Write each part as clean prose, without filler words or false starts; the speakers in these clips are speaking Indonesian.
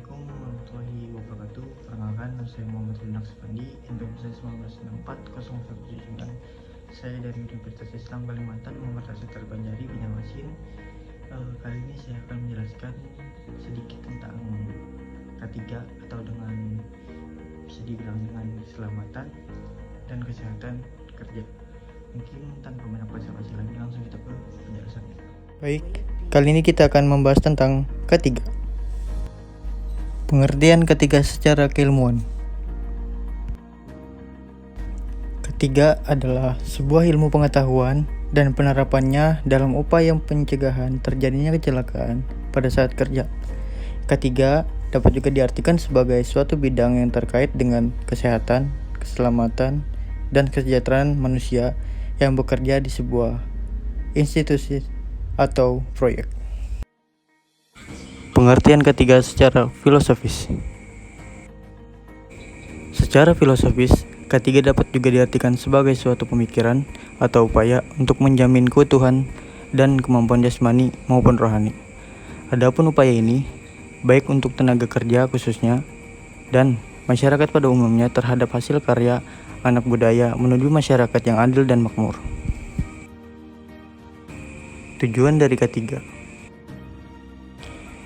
Assalamualaikum warahmatullahi wabarakatuh. Perkenalkan, nama saya Muhammad Linux Pandi, NPM saya 19640179. Saya dari Universitas Islam Kalimantan, Universitas Terbanjari, bidang mesin. Kali ini saya akan menjelaskan sedikit tentang K3 atau dengan bisa dibilang dengan keselamatan dan kesehatan kerja. Mungkin tanpa banyak basa-basi lagi, langsung kita ke penjelasannya. Baik, kali ini kita akan membahas tentang K3. Pengertian K3 secara keilmuan. K3 adalah sebuah ilmu pengetahuan dan penerapannya dalam upaya pencegahan terjadinya kecelakaan pada saat kerja. K3 dapat juga diartikan sebagai suatu bidang yang terkait dengan kesehatan, keselamatan, dan kesejahteraan manusia yang bekerja di sebuah institusi atau proyek. Pengertian K3 secara filosofis. Secara filosofis, K3 dapat juga diartikan sebagai suatu pemikiran atau upaya untuk menjamin keutuhan dan kemampuan jasmani maupun rohani. Adapun upaya ini baik untuk tenaga kerja khususnya dan masyarakat pada umumnya terhadap hasil karya anak budaya menuju masyarakat yang adil dan makmur. Tujuan dari K3.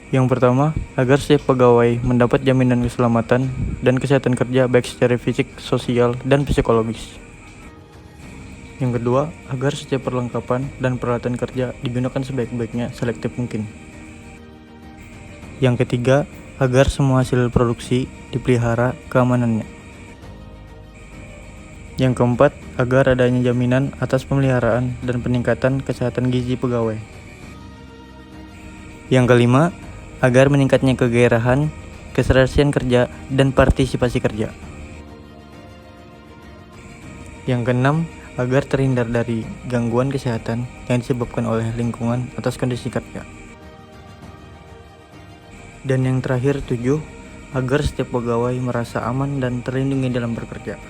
Yang pertama, agar setiap pegawai mendapat jaminan keselamatan dan kesehatan kerja baik secara fisik, sosial, dan psikologis. Yang kedua, agar setiap perlengkapan dan peralatan kerja digunakan sebaik-baiknya selektif mungkin. Yang ketiga, agar semua hasil produksi dipelihara keamanannya. Yang keempat, agar adanya jaminan atas pemeliharaan dan peningkatan kesehatan gizi pegawai. Yang kelima, agar meningkatnya kegairahan, keserasian kerja, dan partisipasi kerja. Yang keenam, agar terhindar dari gangguan kesehatan yang disebabkan oleh lingkungan atas kondisi kerja. Dan yang terakhir, 7, agar setiap pegawai merasa aman dan terlindungi dalam bekerja.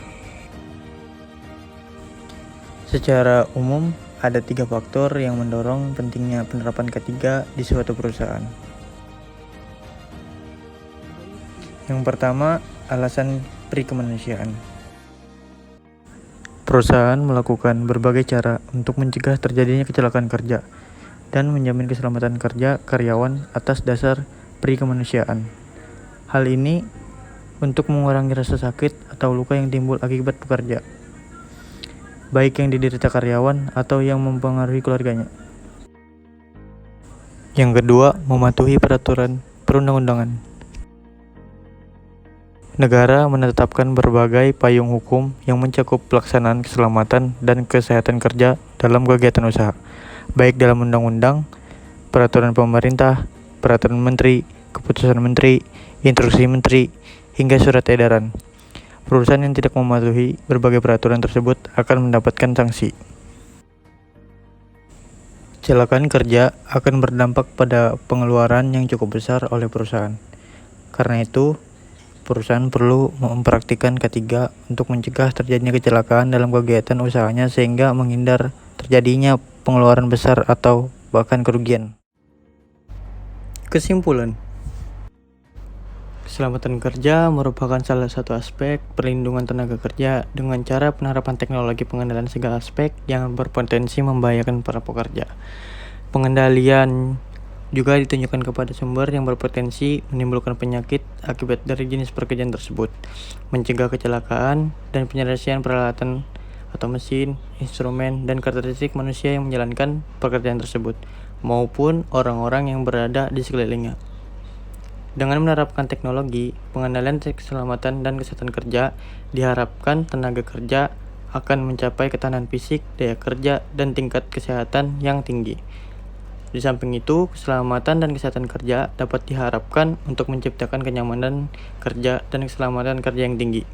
Secara umum, ada 3 faktor yang mendorong pentingnya penerapan K3 di suatu perusahaan. Yang pertama, alasan perikemanusiaan. Perusahaan melakukan berbagai cara untuk mencegah terjadinya kecelakaan kerja dan menjamin keselamatan kerja karyawan atas dasar perikemanusiaan. Hal ini untuk mengurangi rasa sakit atau luka yang timbul akibat bekerja, baik yang diderita karyawan atau yang mempengaruhi keluarganya. Yang kedua, mematuhi peraturan perundang-undangan. Negara menetapkan berbagai payung hukum yang mencakup pelaksanaan keselamatan dan kesehatan kerja dalam kegiatan usaha, baik dalam undang-undang, peraturan pemerintah, peraturan menteri, keputusan menteri, instruksi menteri, hingga surat edaran. Perusahaan yang tidak mematuhi berbagai peraturan tersebut akan mendapatkan sanksi. Kecelakaan kerja akan berdampak pada pengeluaran yang cukup besar oleh perusahaan. Karena itu, perusahaan perlu mempraktikkan K3 untuk mencegah terjadinya kecelakaan dalam kegiatan usahanya sehingga menghindar terjadinya pengeluaran besar atau bahkan kerugian. Kesimpulan. Keselamatan kerja merupakan salah satu aspek perlindungan tenaga kerja dengan cara penerapan teknologi pengendalian segala aspek yang berpotensi membahayakan para pekerja. Pengendalian juga ditunjukkan kepada sumber yang berpotensi menimbulkan penyakit akibat dari jenis pekerjaan tersebut, mencegah kecelakaan, dan penyelesaian peralatan atau mesin, instrumen, dan karakteristik manusia yang menjalankan pekerjaan tersebut, maupun orang-orang yang berada di sekelilingnya. Dengan menerapkan teknologi pengendalian keselamatan dan kesehatan kerja, diharapkan tenaga kerja akan mencapai ketahanan fisik, daya kerja, dan tingkat kesehatan yang tinggi. Di samping itu, keselamatan dan kesehatan kerja dapat diharapkan untuk menciptakan kenyamanan kerja dan keselamatan kerja yang tinggi.